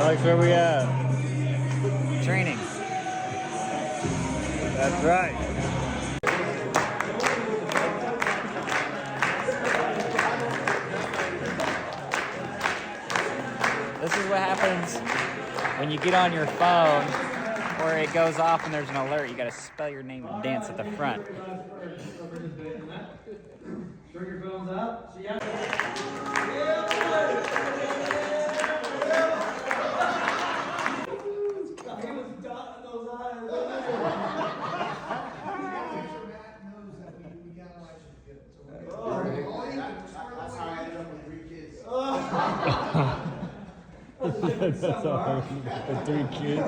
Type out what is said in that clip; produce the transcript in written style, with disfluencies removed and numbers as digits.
Alex, where we at? Training. That's right. This is what happens when you get on your phone or it goes off and there's an alert. You gotta spell your name and dance at the front. Turn your phones up. So yeah. That's all. 3 kids.